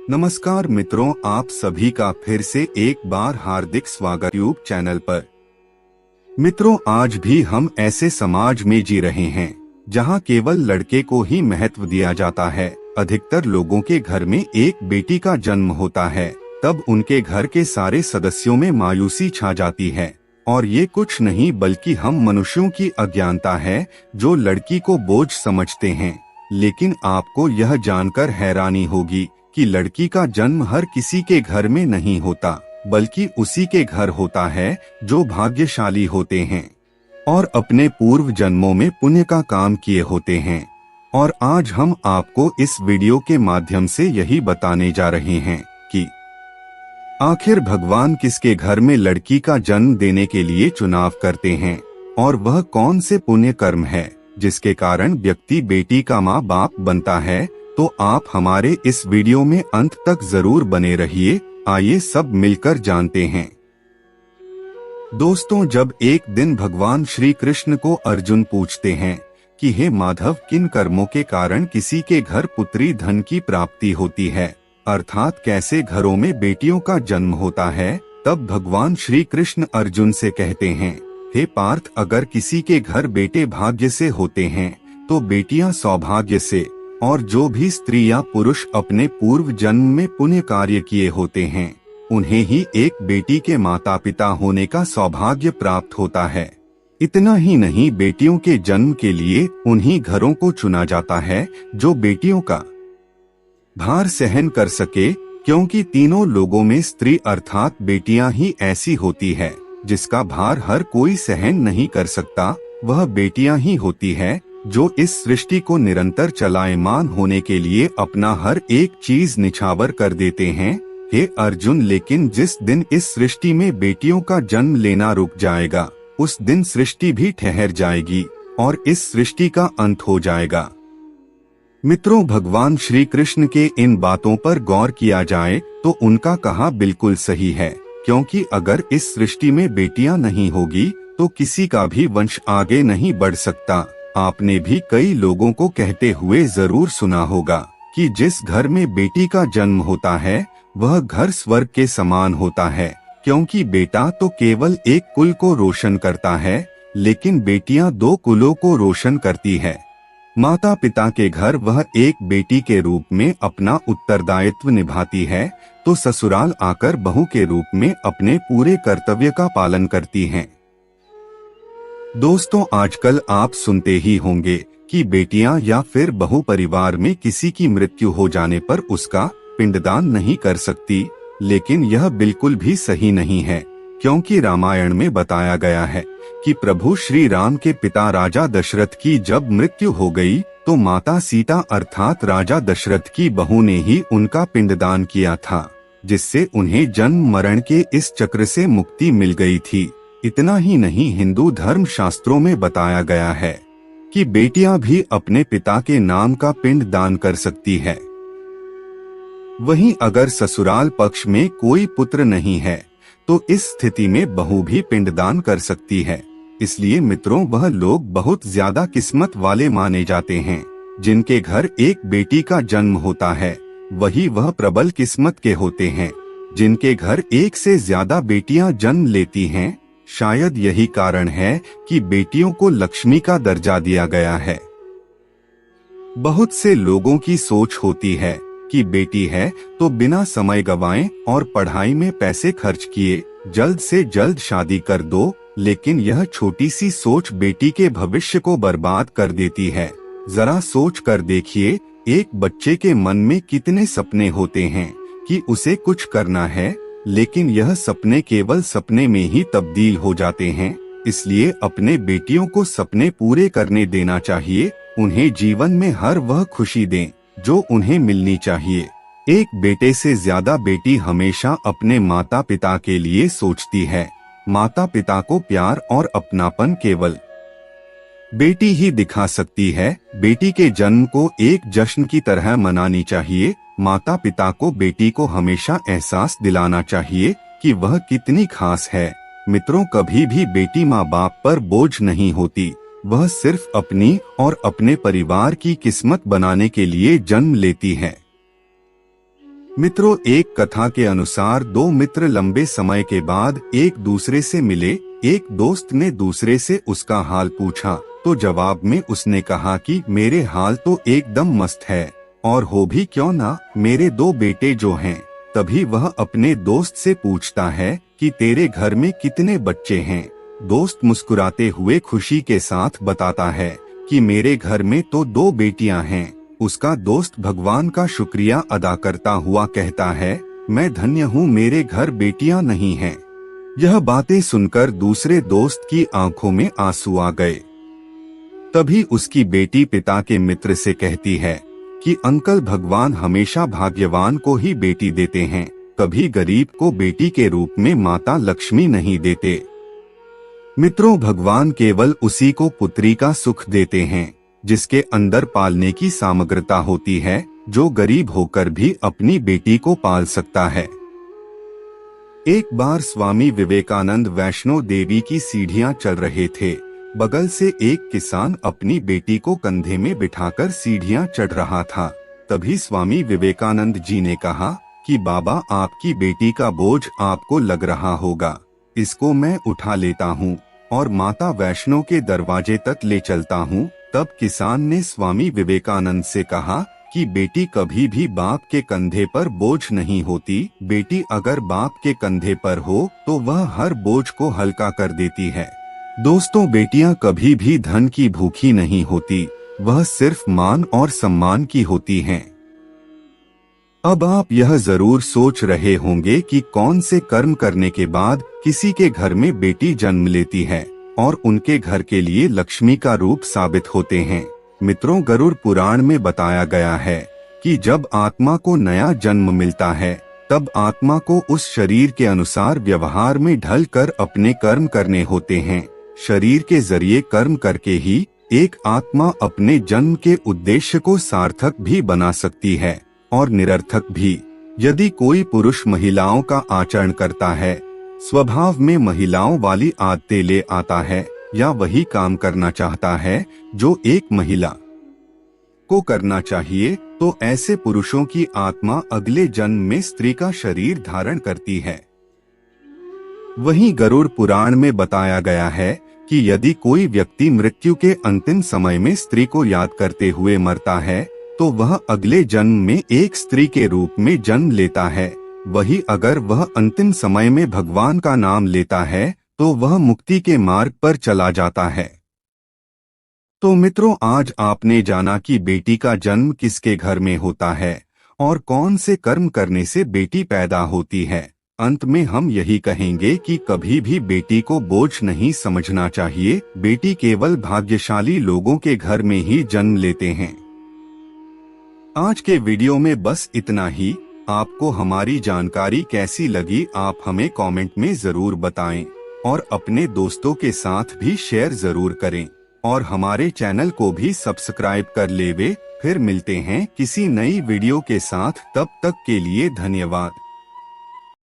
नमस्कार मित्रों, आप सभी का फिर से एक बार हार्दिक स्वागत यूट्यूब चैनल पर। मित्रों, आज भी हम ऐसे समाज में जी रहे हैं जहां केवल लड़के को ही महत्व दिया जाता है। अधिकतर लोगों के घर में एक बेटी का जन्म होता है, तब उनके घर के सारे सदस्यों में मायूसी छा जाती है। और ये कुछ नहीं बल्कि हम मनुष्यों की अज्ञानता है जो लड़की को बोझ समझते हैं। लेकिन आपको यह जानकर हैरानी होगी कि लड़की का जन्म हर किसी के घर में नहीं होता, बल्कि उसी के घर होता है जो भाग्यशाली होते हैं और अपने पूर्व जन्मों में पुण्य का काम किए होते हैं। और आज हम आपको इस वीडियो के माध्यम से यही बताने जा रहे हैं कि आखिर भगवान किसके घर में लड़की का जन्म देने के लिए चुनाव करते हैं और वह कौन से पुण्य कर्म है जिसके कारण व्यक्ति बेटी का माँ बाप बनता है। तो आप हमारे इस वीडियो में अंत तक जरूर बने रहिए। आइए सब मिलकर जानते हैं। दोस्तों, जब एक दिन भगवान श्री कृष्ण को अर्जुन पूछते हैं कि हे माधव, किन कर्मों के कारण किसी के घर पुत्री धन की प्राप्ति होती है, अर्थात कैसे घरों में बेटियों का जन्म होता है, तब भगवान श्री कृष्ण अर्जुन से कहते हैं, हे पार्थ, अगर किसी के घर बेटे भाग्य से होते हैं तो बेटियां सौभाग्य से, और जो भी स्त्री या पुरुष अपने पूर्व जन्म में पुण्य कार्य किए होते हैं उन्हें ही एक बेटी के माता पिता होने का सौभाग्य प्राप्त होता है। इतना ही नहीं, बेटियों के जन्म के लिए उन्हीं घरों को चुना जाता है जो बेटियों का भार सहन कर सके, क्योंकि तीनों लोगों में स्त्री अर्थात बेटियां ही ऐसी होती है जिसका भार हर कोई सहन नहीं कर सकता। वह बेटियां ही होती है जो इस सृष्टि को निरंतर चलायमान होने के लिए अपना हर एक चीज निछावर कर देते हैं। हे अर्जुन, लेकिन जिस दिन इस सृष्टि में बेटियों का जन्म लेना रुक जाएगा, उस दिन सृष्टि भी ठहर जाएगी और इस सृष्टि का अंत हो जाएगा। मित्रों, भगवान श्री कृष्ण के इन बातों पर गौर किया जाए तो उनका कहा बिल्कुल सही है, क्योंकि अगर इस सृष्टि में बेटियां नहीं होगी तो किसी का भी वंश आगे नहीं बढ़ सकता। आपने भी कई लोगों को कहते हुए जरूर सुना होगा कि जिस घर में बेटी का जन्म होता है वह घर स्वर्ग के समान होता है, क्योंकि बेटा तो केवल एक कुल को रोशन करता है, लेकिन बेटियां दो कुलों को रोशन करती है। माता पिता के घर वह एक बेटी के रूप में अपना उत्तरदायित्व निभाती है, तो ससुराल आकर बहू के रूप में अपने पूरे कर्तव्य का पालन करती हैं। दोस्तों, आजकल आप सुनते ही होंगे कि बेटियां या फिर बहू परिवार में किसी की मृत्यु हो जाने पर उसका पिंडदान नहीं कर सकती, लेकिन यह बिल्कुल भी सही नहीं है, क्योंकि रामायण में बताया गया है कि प्रभु श्री राम के पिता राजा दशरथ की जब मृत्यु हो गई तो माता सीता अर्थात राजा दशरथ की बहू ने ही उनका पिंडदान किया था, जिससे उन्हें जन्म मरण के इस चक्र से मुक्ति मिल गई थी। इतना ही नहीं, हिंदू धर्म शास्त्रों में बताया गया है कि बेटियां भी अपने पिता के नाम का पिंड दान कर सकती है। वहीं अगर ससुराल पक्ष में कोई पुत्र नहीं है तो इस स्थिति में बहू भी पिंडदान कर सकती है। इसलिए मित्रों, वह लोग बहुत ज्यादा किस्मत वाले माने जाते हैं जिनके घर एक बेटी का जन्म होता है। वही वह प्रबल किस्मत के होते हैं जिनके घर एक से ज्यादा बेटियां जन्म लेती हैं। शायद यही कारण है कि बेटियों को लक्ष्मी का दर्जा दिया गया है। बहुत से लोगों की सोच होती है कि बेटी है तो बिना समय गवाएं और पढ़ाई में पैसे खर्च किए जल्द से जल्द शादी कर दो, लेकिन यह छोटी सी सोच बेटी के भविष्य को बर्बाद कर देती है। जरा सोच कर देखिए, एक बच्चे के मन में कितने सपने होते हैं कि उसे कुछ करना है, लेकिन यह सपने केवल सपने में ही तब्दील हो जाते हैं। इसलिए अपने बेटियों को सपने पूरे करने देना चाहिए। उन्हें जीवन में हर वह खुशी दें जो उन्हें मिलनी चाहिए। एक बेटे से ज्यादा बेटी हमेशा अपने माता पिता के लिए सोचती है। माता पिता को प्यार और अपनापन केवल बेटी ही दिखा सकती है। बेटी के जन्म को एक जश्न की तरह मनानी चाहिए। माता पिता को बेटी को हमेशा एहसास दिलाना चाहिए कि वह कितनी खास है। मित्रों, कभी भी बेटी माँ बाप पर बोझ नहीं होती। वह सिर्फ अपनी और अपने परिवार की किस्मत बनाने के लिए जन्म लेती है। मित्रों, एक कथा के अनुसार दो मित्र लंबे समय के बाद एक दूसरे से मिले। एक दोस्त ने दूसरे से उसका हाल पूछा तो जवाब में उसने कहा कि मेरे हाल तो एकदम मस्त है, और हो भी क्यों ना, मेरे दो बेटे जो हैं। तभी वह अपने दोस्त से पूछता है कि तेरे घर में कितने बच्चे हैं। दोस्त मुस्कुराते हुए खुशी के साथ बताता है कि मेरे घर में तो दो बेटियां हैं। उसका दोस्त भगवान का शुक्रिया अदा करता हुआ कहता है, मैं धन्य हूँ, मेरे घर बेटियां नहीं हैं। यह बातें सुनकर दूसरे दोस्त की आंखों में आंसू आ गए। तभी उसकी बेटी पिता के मित्र से कहती है कि अंकल, भगवान हमेशा भाग्यवान को ही बेटी देते हैं, कभी गरीब को बेटी के रूप में माता लक्ष्मी नहीं देते। मित्रों, भगवान केवल उसी को पुत्री का सुख देते हैं जिसके अंदर पालने की सामग्रता होती है, जो गरीब होकर भी अपनी बेटी को पाल सकता है। एक बार स्वामी विवेकानंद वैष्णो देवी की सीढ़ियां चल रहे थे। बगल से एक किसान अपनी बेटी को कंधे में बिठाकर सीढ़ियां चढ़ रहा था। तभी स्वामी विवेकानंद जी ने कहा कि बाबा, आपकी बेटी का बोझ आपको लग रहा होगा, इसको मैं उठा लेता हूँ और माता वैष्णो के दरवाजे तक ले चलता हूँ। तब किसान ने स्वामी विवेकानंद से कहा कि बेटी कभी भी बाप के कंधे पर बोझ नहीं होती। बेटी अगर बाप के कंधे पर हो तो वह हर बोझ को हल्का कर देती है। दोस्तों, बेटियां कभी भी धन की भूखी नहीं होती, वह सिर्फ मान और सम्मान की होती हैं। अब आप यह जरूर सोच रहे होंगे कि कौन से कर्म करने के बाद किसी के घर में बेटी जन्म लेती है और उनके घर के लिए लक्ष्मी का रूप साबित होते हैं। मित्रों, गरुड़ पुराण में बताया गया है कि जब आत्मा को नया जन्म मिलता है तब आत्मा को उस शरीर के अनुसार व्यवहार में ढल कर अपने कर्म करने होते हैं। शरीर के जरिए कर्म करके ही एक आत्मा अपने जन्म के उद्देश्य को सार्थक भी बना सकती है और निरर्थक भी। यदि कोई पुरुष महिलाओं का आचरण करता है, स्वभाव में महिलाओं वाली आदतें ले आता है या वही काम करना चाहता है जो एक महिला को करना चाहिए, तो ऐसे पुरुषों की आत्मा अगले जन्म में स्त्री का शरीर धारण करती है। वहीं गरुड़ पुराण में बताया गया है कि यदि कोई व्यक्ति मृत्यु के अंतिम समय में स्त्री को याद करते हुए मरता है तो वह अगले जन्म में एक स्त्री के रूप में जन्म लेता है। वही अगर वह अंतिम समय में भगवान का नाम लेता है तो वह मुक्ति के मार्ग पर चला जाता है। तो मित्रों, आज आपने जाना कि बेटी का जन्म किसके घर में होता है और कौन से कर्म करने से बेटी पैदा होती है। अंत में हम यही कहेंगे कि कभी भी बेटी को बोझ नहीं समझना चाहिए। बेटी केवल भाग्यशाली लोगों के घर में ही जन्म लेते हैं। आज के वीडियो में बस इतना ही। आपको हमारी जानकारी कैसी लगी, आप हमें कमेंट में जरूर बताएं और अपने दोस्तों के साथ भी शेयर जरूर करें और हमारे चैनल को भी सब्सक्राइब कर लेवे। फिर मिलते हैं किसी नई वीडियो के साथ, तब तक के लिए धन्यवाद।